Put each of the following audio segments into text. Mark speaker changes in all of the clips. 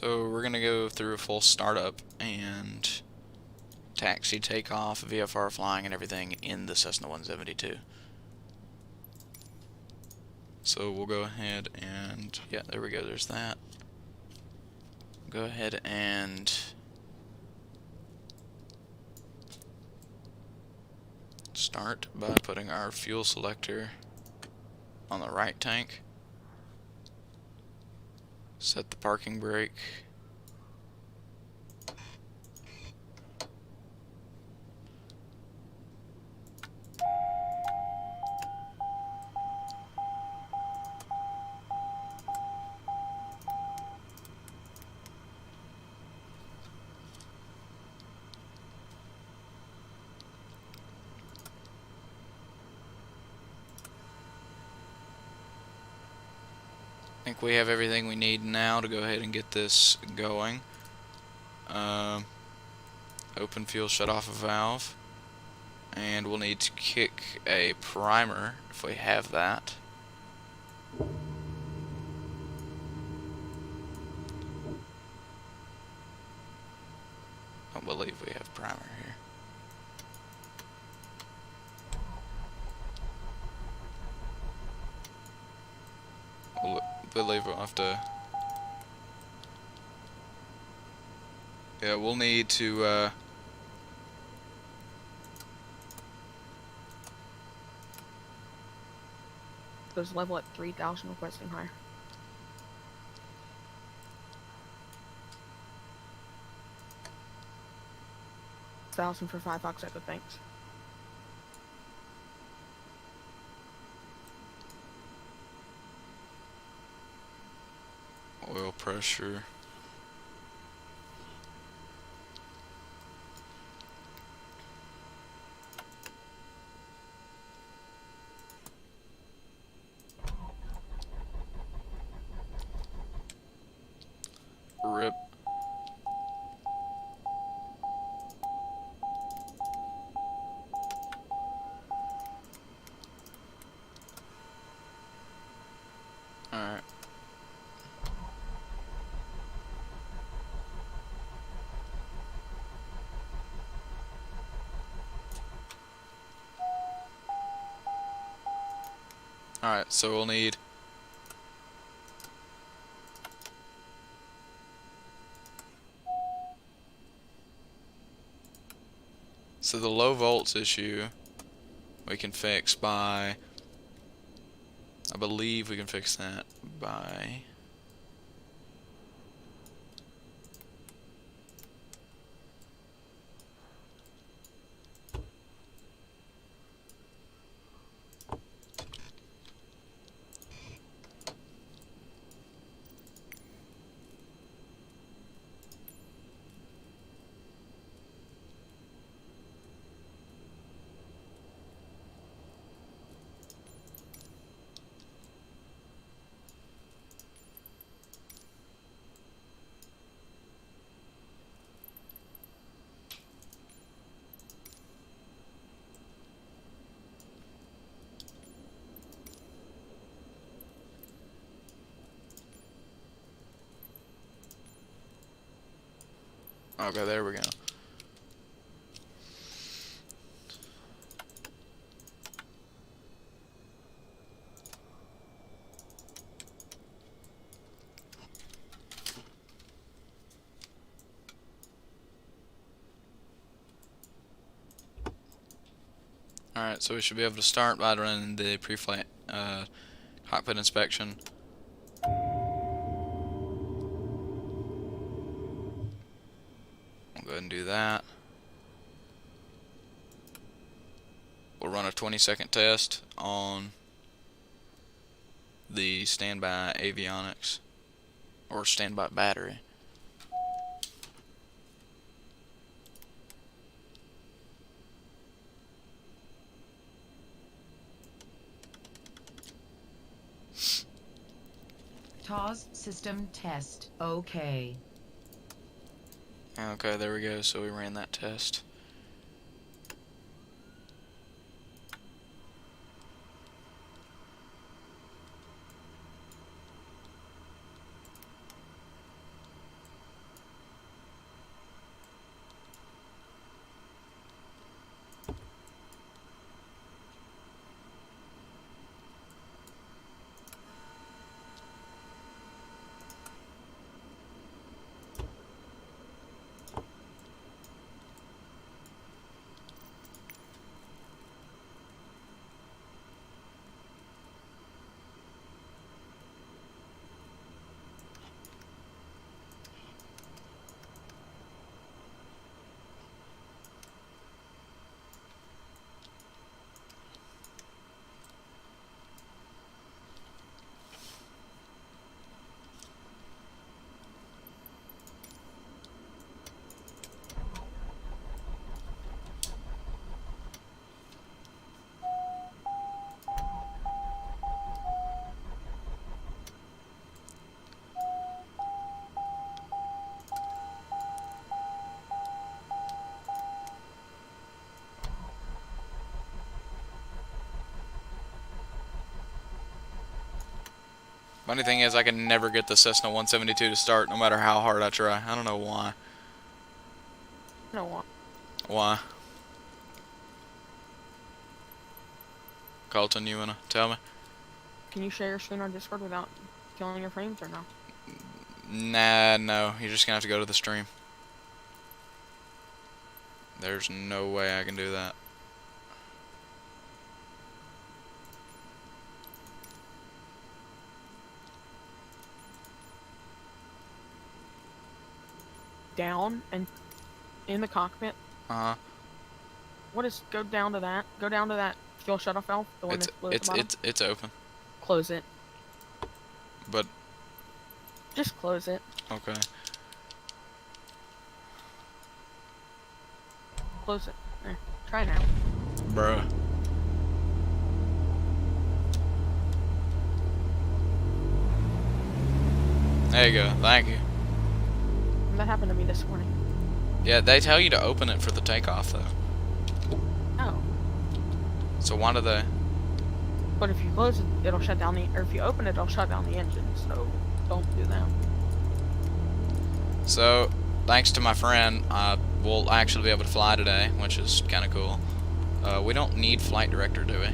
Speaker 1: So we're going to go through a full startup and taxi, takeoff, VFR flying, and everything in the Cessna 172. So we'll go ahead and, yeah, there we go, there's that. Go ahead and start by putting our fuel selector on the right tank. Set the parking brake. I think we have everything we need now to go ahead and get this going. Open fuel, shut off a valve, and we'll need to kick a primer if we have that. I don't believe we have primer here. Believe we'll have to. Yeah, we'll need to.
Speaker 2: Goes level at 3,000, requesting higher. $1,000 for 5 Fox Echo, thanks.
Speaker 1: Oil pressure. Rip. Alright. Alright, so we'll need so the low volts issue we can fix by, I believe we can fix that by okay, there we go. Alright, so we should be able to start by running the pre-flight cockpit inspection. We'll go ahead and do that. We'll run a 20-second test on the standby avionics, or standby battery.
Speaker 3: TOS system test. Okay.
Speaker 1: Okay, there we go. So we ran that test. Funny thing is, I can never get the Cessna 172 to start, no matter how hard I try. I don't know why.
Speaker 2: No one.
Speaker 1: Why? Colton, you wanna tell me?
Speaker 2: Can you share your screen on Discord without killing your frames or no?
Speaker 1: Nah, no. You're just gonna have to go to the stream. There's no way I can do that.
Speaker 2: Down and in the cockpit.
Speaker 1: Uh-huh.
Speaker 2: What is, go down to that. Go down to that fuel shutoff valve. The one that's blue at the bottom.
Speaker 1: It's open.
Speaker 2: Close it.
Speaker 1: But
Speaker 2: Just close it.
Speaker 1: okay.
Speaker 2: Close it. There. Try now.
Speaker 1: Bruh. There you go. Thank you.
Speaker 2: That happened to me this morning.
Speaker 1: Yeah, they tell you to open it for the takeoff, though.
Speaker 2: Oh.
Speaker 1: So why do they?
Speaker 2: But if you close it, it'll shut down the, or if you open it, it'll shut down the engine, so don't do that.
Speaker 1: So, thanks to my friend, we'll actually be able to fly today, which is kind of cool. We don't need flight director, do we?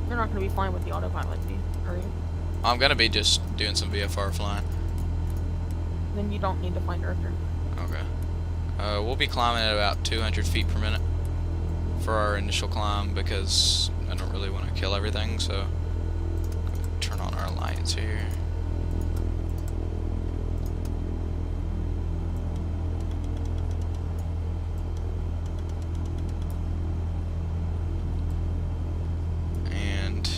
Speaker 2: You're not going to be flying with the autopilot, do you? Are you?
Speaker 1: I'm gonna be just doing some VFR flying.
Speaker 2: Then you don't need the flight director.
Speaker 1: Okay. We'll be climbing at about 200 feet per minute for our initial climb because I don't really want to kill everything, so turn on our lights here. And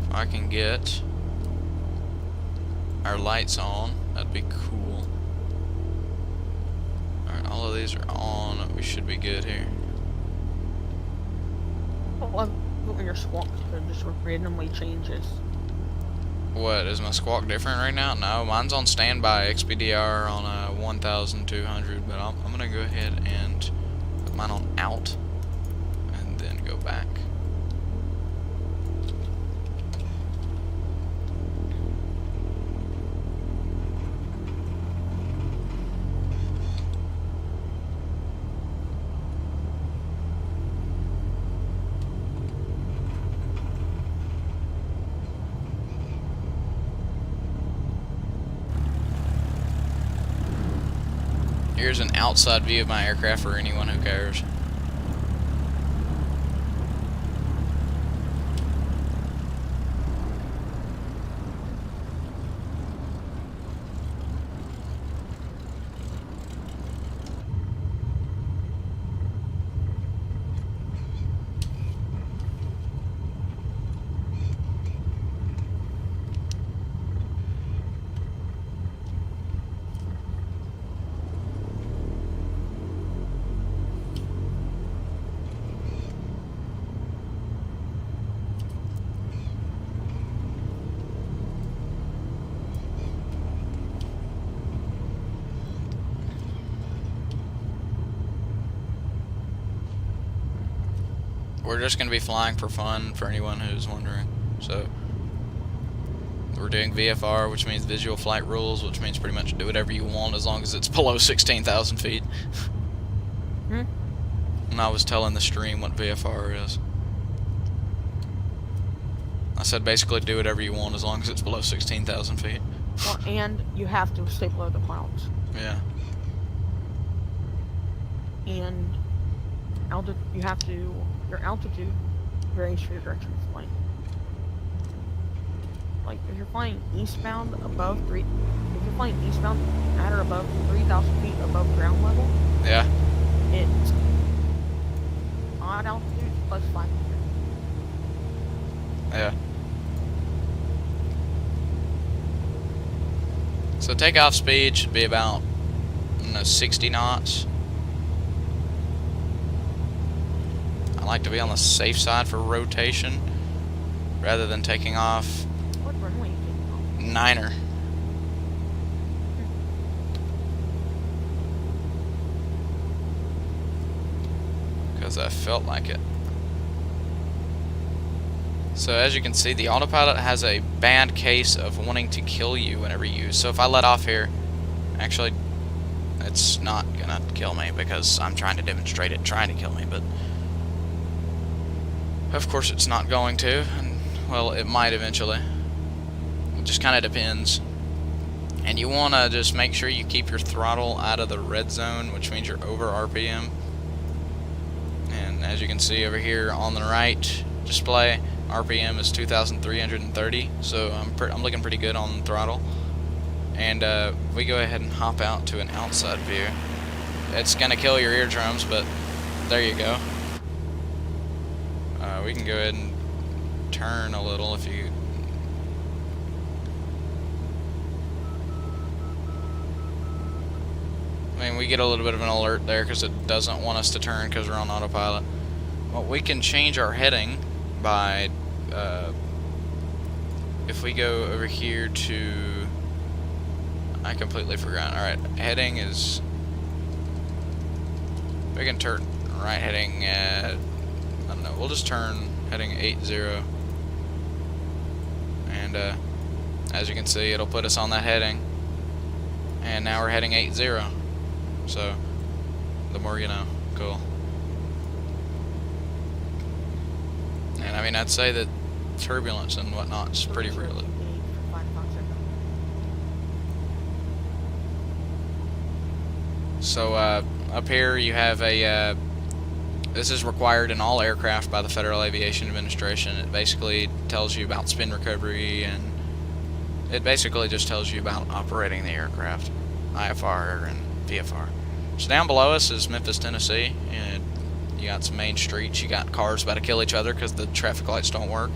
Speaker 1: if I can get our lights on, that'd be cool. Alright, all of these are on. We should be good here.
Speaker 2: Well, when your squawk just randomly changes.
Speaker 1: What, is my squawk different right now? No, mine's on standby XPDR on 1200, but I'm gonna go ahead and put mine on out and then go back. Here's an outside view of my aircraft for anyone who cares. We're just going to be flying for fun for anyone who's wondering. So, we're doing VFR, which means visual flight rules, which means pretty much do whatever you want as long as it's below 16,000 feet.
Speaker 2: Hmm?
Speaker 1: And I was telling the stream what VFR is. I said basically do whatever you want as long as it's below 16,000 feet.
Speaker 2: Well, and you have to stay below the clouds.
Speaker 1: Yeah.
Speaker 2: And you have to, your altitude varies for your direction of flight. Like, if you're flying eastbound above if you're flying eastbound at or above 3,000 feet above ground level,
Speaker 1: Yeah.
Speaker 2: it's odd altitude plus 500.
Speaker 1: Yeah. So takeoff speed should be about 60 knots. I like to be on the safe side for rotation rather than taking off
Speaker 2: What runway are you taking off?
Speaker 1: niner. Because I felt like it. So as you can see, the autopilot has a bad case of wanting to kill you whenever you use. So if I let off here, actually, it's not gonna kill me because I'm trying to demonstrate it trying to kill me, but of course it's not going to, and well, it might eventually. It just kind of depends. And you want to just make sure you keep your throttle out of the red zone, which means you're over RPM. And as you can see over here on the right display, RPM is 2,330, so I'm looking pretty good on the throttle. And we go ahead and hop out to an outside view. It's gonna kill your eardrums, but there you go. We can go ahead and turn a little if you. I mean, we get a little bit of an alert there because it doesn't want us to turn because we're on autopilot. Well, we can change our heading by if we go over here to. I completely forgot. Alright, heading is. We can turn right heading at. I don't know, we'll just turn heading 80. And as you can see, it'll put us on that heading. And now we're heading 80. So, the more you know. Cool. And I mean, I'd say that turbulence and whatnot is pretty real. So up here you have a, this is required in all aircraft by the Federal Aviation Administration. It basically tells you about spin recovery, and it basically just tells you about operating the aircraft, IFR and VFR. So down below us is Memphis, Tennessee, and you got some main streets. You got cars about to kill each other because the traffic lights don't work.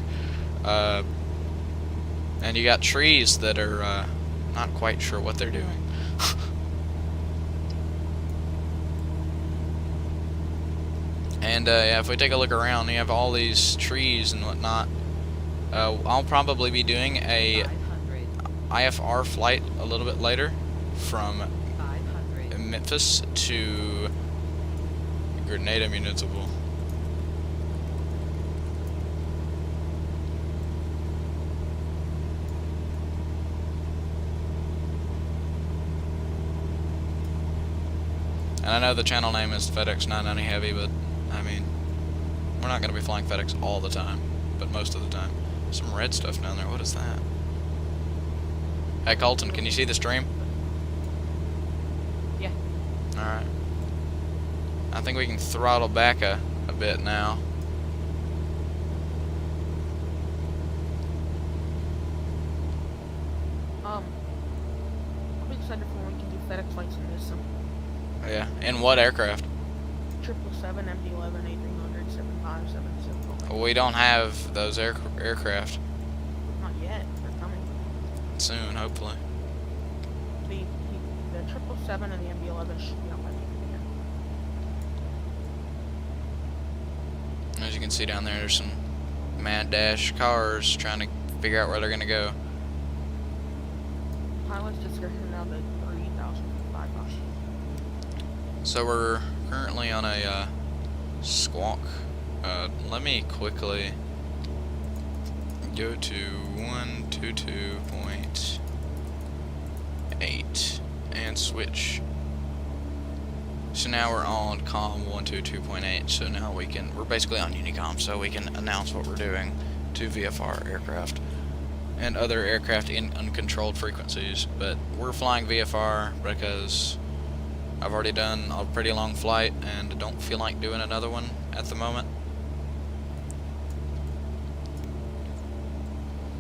Speaker 1: And you got trees that are not quite sure what they're doing. And yeah, if we take a look around, you have all these trees and whatnot. I'll probably be doing a
Speaker 3: 500,
Speaker 1: IFR flight a little bit later from
Speaker 3: 500,
Speaker 1: Memphis to Grenada Municipal. And I know the channel name is FedEx 990 Heavy, but I mean, we're not going to be flying FedEx all the time, but most of the time. Some red stuff down there. What is that? Hey Colton, can you see the stream?
Speaker 2: Yeah.
Speaker 1: Alright. I think we can throttle back a bit now.
Speaker 2: I'm excited for when we can do FedEx flights in this.
Speaker 1: Yeah. In what aircraft?
Speaker 2: 777, MD-11, A300, 75, 77.
Speaker 1: We don't have those aircraft.
Speaker 2: Not yet. They're coming.
Speaker 1: Soon, hopefully.
Speaker 2: The 777 and the MD-11 should be on by the end of the year.
Speaker 1: As you can see down there, there's some mad dash cars trying to figure out where they're going to go.
Speaker 2: Pilots just got here now to 3,500.
Speaker 1: So we're currently on a squawk. Let me quickly go to 122.8 and switch. So now we're on COM 122.8. So now we're basically on Unicom, so we can announce what we're doing to VFR aircraft and other aircraft in uncontrolled frequencies. But we're flying VFR because I've already done a pretty long flight and don't feel like doing another one at the moment.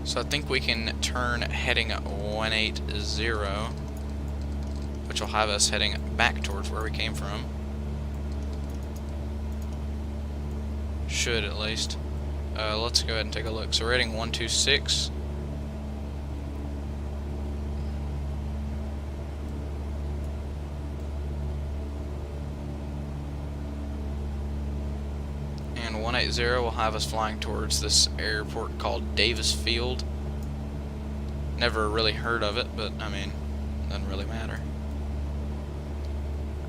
Speaker 1: So I think we can turn heading 180, which will have us heading back towards where we came from. Should at least. Let's go ahead and take a look. So we're heading 126. And 180 will have us flying towards this airport called Davis Field. Never really heard of it, but I mean, doesn't really matter.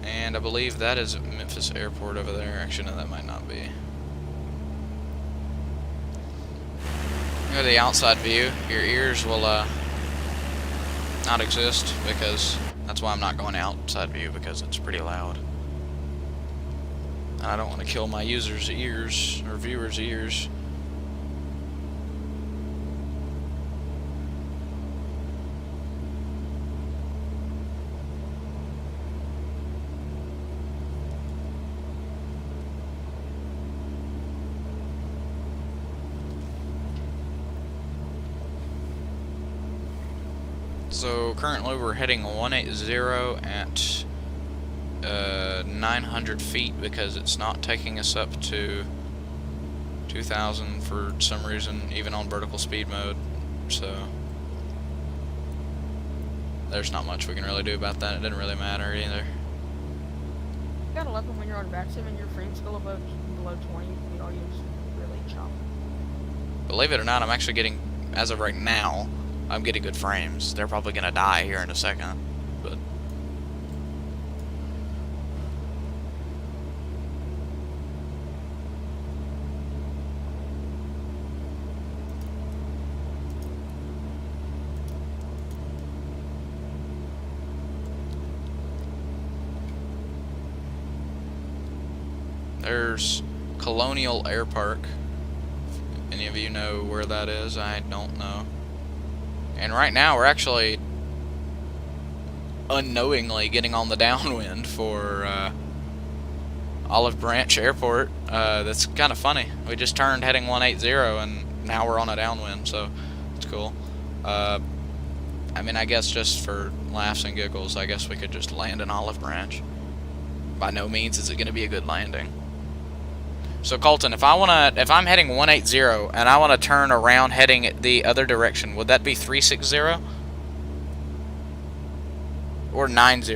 Speaker 1: And I believe that is Memphis Airport over there. Actually, no, that might not be. Go to the outside view. Your ears will not exist, because that's why I'm not going outside view, because it's pretty loud. And I don't want to kill my users' ears or viewers' ears. So currently we're heading 180 at 900 feet, because it's not taking us up to 2000 for some reason, even on vertical speed mode. So there's not much we can really do about that. It doesn't really matter either.
Speaker 2: You gotta love it when you're on back sim and your frames go below 20, the audio's really choppy.
Speaker 1: Believe it or not, I'm actually getting, as of right now, I'm getting good frames. They're probably gonna die here in a second, but there's Colonial Air Park. If any of you know where that is, I don't know. And right now we're actually unknowingly getting on the downwind for Olive Branch Airport. That's kind of funny. We just turned heading 180 and now we're on a downwind, so it's cool. I mean, I guess just for laughs and giggles, I guess we could just land in Olive Branch. By no means is it going to be a good landing. So Colton, if I'm heading 180 and I want to turn around heading the other direction, would that be 360 or 90?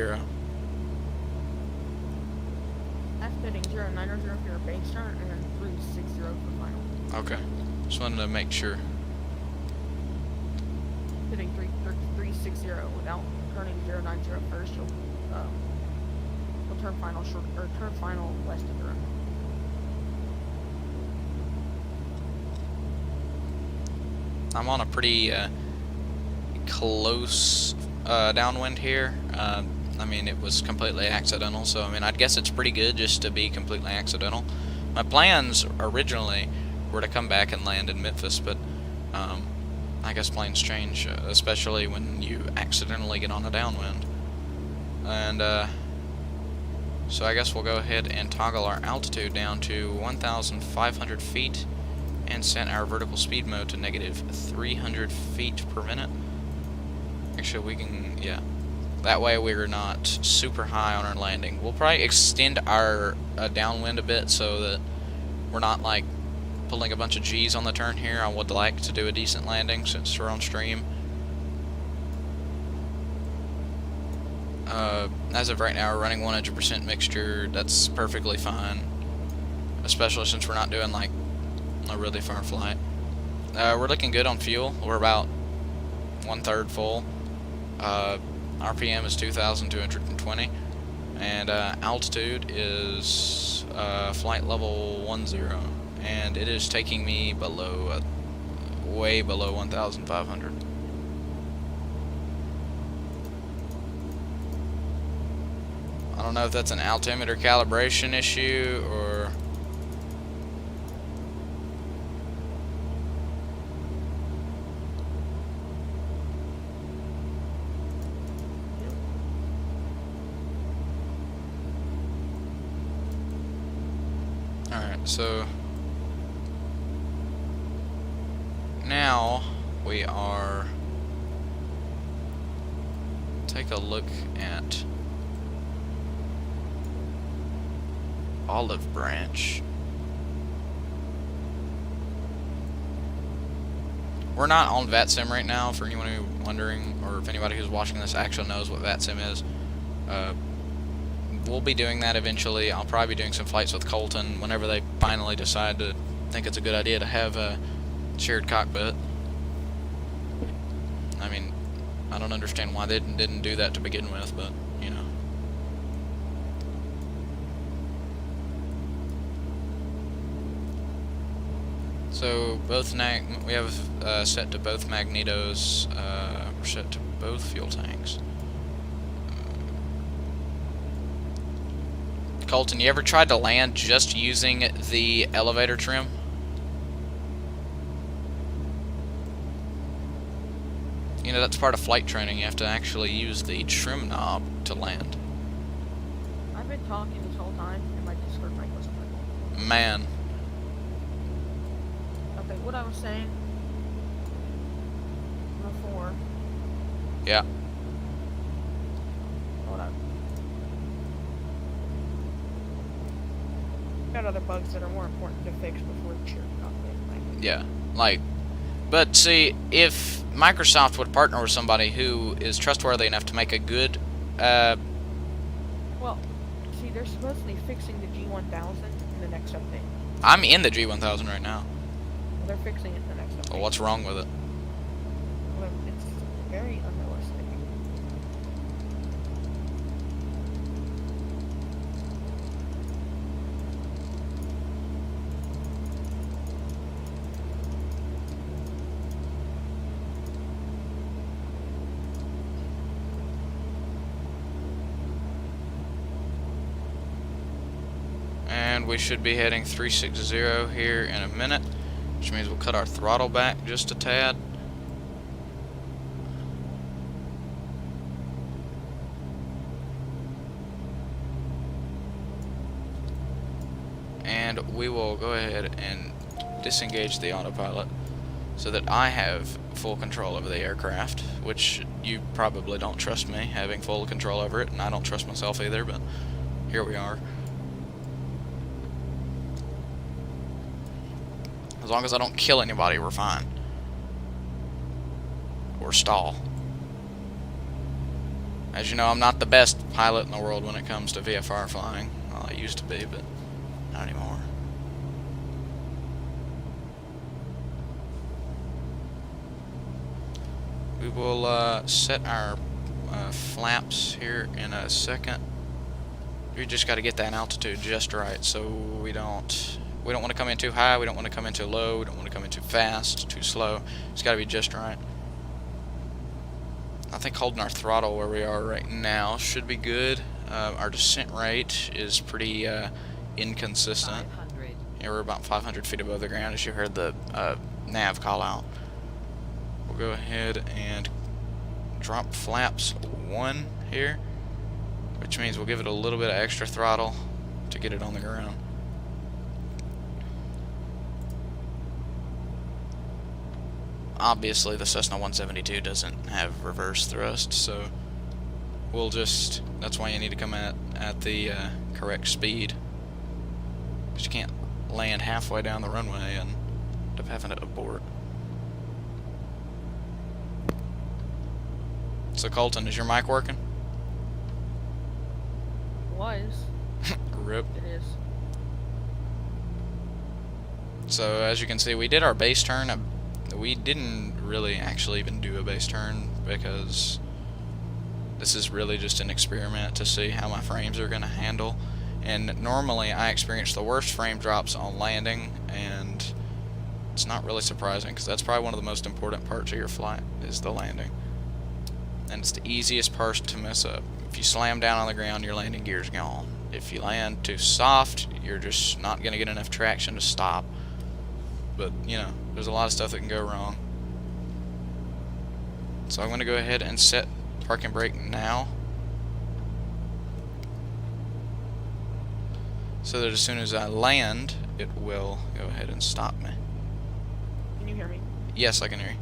Speaker 2: That's hitting 090 for your base turn and then 360 for final.
Speaker 1: Okay, just wanted to make sure.
Speaker 2: Hitting 360 without turning 090 first, you'll turn final short or turn final west of the run.
Speaker 1: I'm on a pretty close downwind here. I mean, it was completely accidental, so I mean, I'd guess it's pretty good just to be completely accidental. My plans originally were to come back and land in Memphis, but I guess plans change, especially when you accidentally get on a downwind. And so I guess we'll go ahead and toggle our altitude down to 1,500 feet and set our vertical speed mode to -300 feet per minute. Actually, we can, yeah. That way we're not super high on our landing. We'll probably extend our downwind a bit so that we're not like pulling a bunch of G's on the turn here. I would like to do a decent landing since we're on stream. As of right now, we're running 100% mixture. That's perfectly fine, especially since we're not doing like a really far flight. We're looking good on fuel. We're about 1/3 full. RPM is 2,220, and altitude is flight level 10, and it is taking me below, way below 1,500. I don't know if that's an altimeter calibration issue or alright, so now we are take a look at Olive Branch. We're not on VATSIM right now, for anyone who's wondering, or if anybody who's watching this actually knows what VATSIM is. We'll be doing that eventually. I'll probably be doing some flights with Colton whenever they finally decide to think it's a good idea to have a shared cockpit. I mean, I don't understand why they didn't do that to begin with, but, you know. So both we have set to both magnetos. We're set to both fuel tanks. Colton, you ever tried to land just using the elevator trim? You know, that's part of flight training. You have to actually use the trim knob to land.
Speaker 2: I've been talking this whole time, and my Discord mic wasn't working.
Speaker 1: Man.
Speaker 2: Okay, what I was saying before.
Speaker 1: Yeah.
Speaker 2: Hold on. Got other bugs that are more important to fix before the cheer cockpit.
Speaker 1: Yeah. Like, but see, if Microsoft would partner with somebody who is trustworthy enough to make a good,
Speaker 2: Well, see, they're supposed to be fixing the G1000 in the next update.
Speaker 1: I'm in the G1000 right now.
Speaker 2: They're fixing it in the next update.
Speaker 1: Well, what's wrong with it?
Speaker 2: Well, it's very unrealistic.
Speaker 1: And we should be heading 360 here in a minute, which means we'll cut our throttle back just a tad. And we will go ahead and disengage the autopilot so that I have full control over the aircraft, which you probably don't trust me having full control over it, and I don't trust myself either, but here we are. As long as I don't kill anybody, we're fine. Or stall. As you know, I'm not the best pilot in the world when it comes to VFR flying. Well, I used to be, but not anymore. We will set our flaps here in a second. We just got to get that altitude just right, so we don't want to come in too high, we don't want to come in too low, we don't want to come in too fast, too slow. It's got to be just right. I think holding our throttle where we are right now should be good. Our descent rate is pretty inconsistent.
Speaker 3: 500.
Speaker 1: Yeah, we're about 500 feet above the ground, as you heard the nav call out. We'll go ahead and drop flaps 1 here, which means we'll give it a little bit of extra throttle to get it on the ground. Obviously, the Cessna 172 doesn't have reverse thrust, so we'll just, that's why you need to come at the correct speed, because you can't land halfway down the runway and end up having to abort. So Colton, is your mic working?
Speaker 2: Was.
Speaker 1: Rip.
Speaker 2: It is.
Speaker 1: So as you can see, we did our base turn. We didn't really actually even do a base turn because this is really just an experiment to see how my frames are going to handle. And normally I experience the worst frame drops on landing, and it's not really surprising because that's probably one of the most important parts of your flight is the landing. And it's the easiest part to mess up. If you slam down on the ground, your landing gear's gone. If you land too soft, you're just not going to get enough traction to stop. But, you know, there's a lot of stuff that can go wrong. So I'm going to go ahead and set park and brake now, so that as soon as I land, it will go ahead and stop me.
Speaker 2: Can you hear me?
Speaker 1: Yes, I can hear you.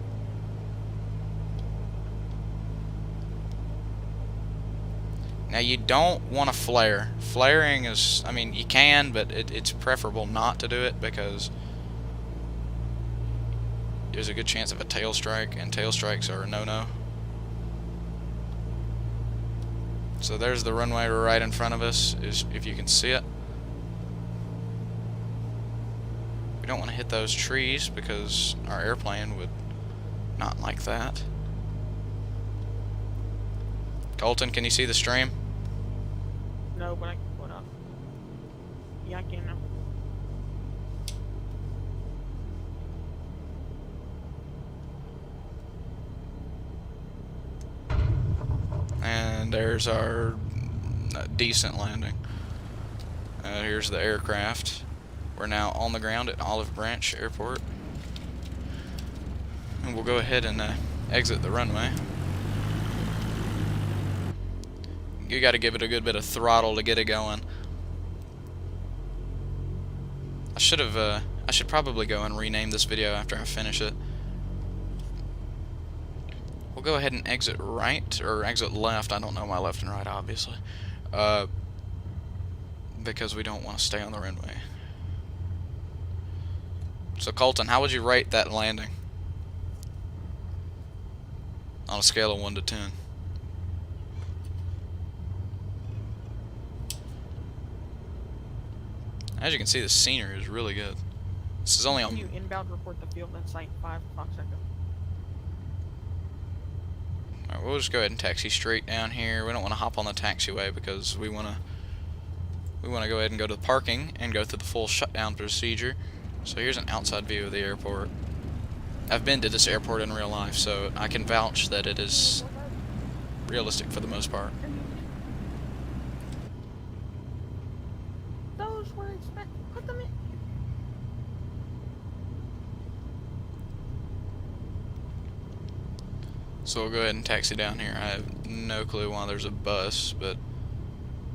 Speaker 1: Now you don't want to flare. Flaring is, I mean, you can, but it's preferable not to do it because there's a good chance of a tail strike, and tail strikes are a no-no. So there's the runway right in front of us, if you can see it. We don't want to hit those trees because our airplane would not like that. Colton, can you see the stream?
Speaker 2: No, but I can pull it up. Yeah, I can now.
Speaker 1: And there's our decent landing. Here's the aircraft. We're now on the ground at Olive Branch Airport. And we'll go ahead and exit the runway. You got to give it a good bit of throttle to get it going. I should probably go and rename this video after I finish it. We'll go ahead and exit right, or exit left. I don't know my left and right, obviously. Because we don't want to stay on the runway. So Colton, how would you rate that landing? On a scale of 1 to 10. As you can see, the scenery is really good. This is only on...
Speaker 2: You inbound report the field in sight 5 Fox Echo.
Speaker 1: Alright, we'll just go ahead and taxi straight down here. We don't want to hop on the taxiway because we want to go ahead and go to the parking and go through the full shutdown procedure. So here's an outside view of the airport. I've been to this airport in real life, so I can vouch that it is realistic for the most part.
Speaker 2: Those were expected. Put them in.
Speaker 1: So we'll go ahead and taxi down here. I have no clue why there's a bus, but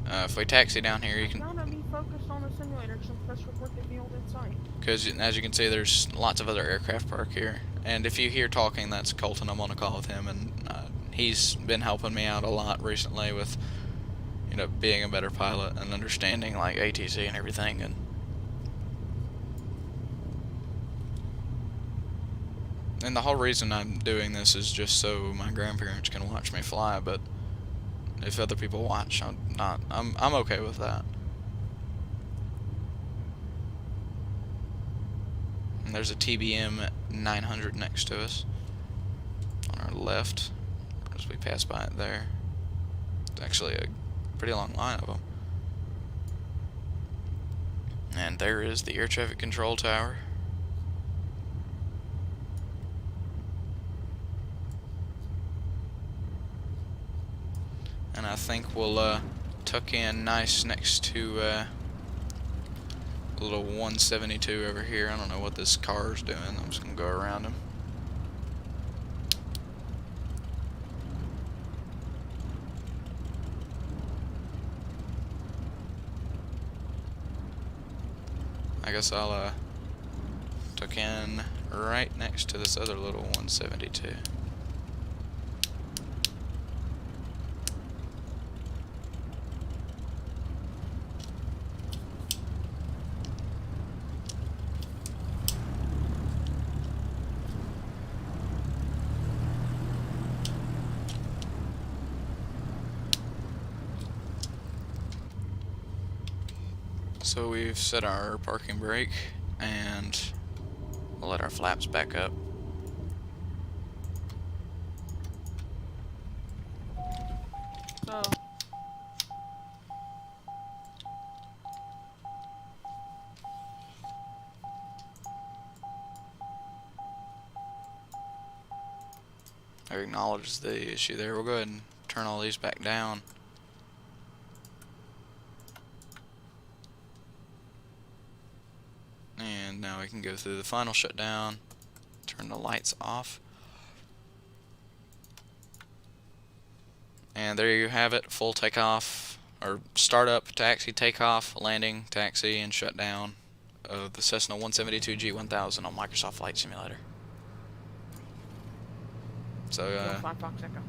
Speaker 1: if we taxi down here, you can...
Speaker 2: Gotta be focused on the simulator, so let's report the field in sight.
Speaker 1: Because as you can see, there's lots of other aircraft parked here. And if you hear talking, that's Colton. I'm on a call with him, and he's been helping me out a lot recently with, you know, being a better pilot and understanding like ATC and everything. And the whole reason I'm doing this is just so my grandparents can watch me fly. But if other people watch, I'm okay with that. And there's a TBM 900 next to us on our left as we pass by it there. It's actually a pretty long line of them. And there is the air traffic control tower. And I think we'll tuck in nice next to a little 172 over here. I don't know what this car's doing. I'm just gonna go around him. I guess I'll tuck in right next to this other little 172. So we've set our parking brake and we'll let our flaps back up.
Speaker 2: So
Speaker 1: I acknowledge the issue there. We'll go ahead and turn all these back down. And now we can go through the final shutdown, turn the lights off. And there you have it, full takeoff, or startup, taxi, takeoff, landing, taxi, and shutdown of the Cessna 172 G1000 on Microsoft Flight Simulator. So,
Speaker 2: 5 Fox Echo.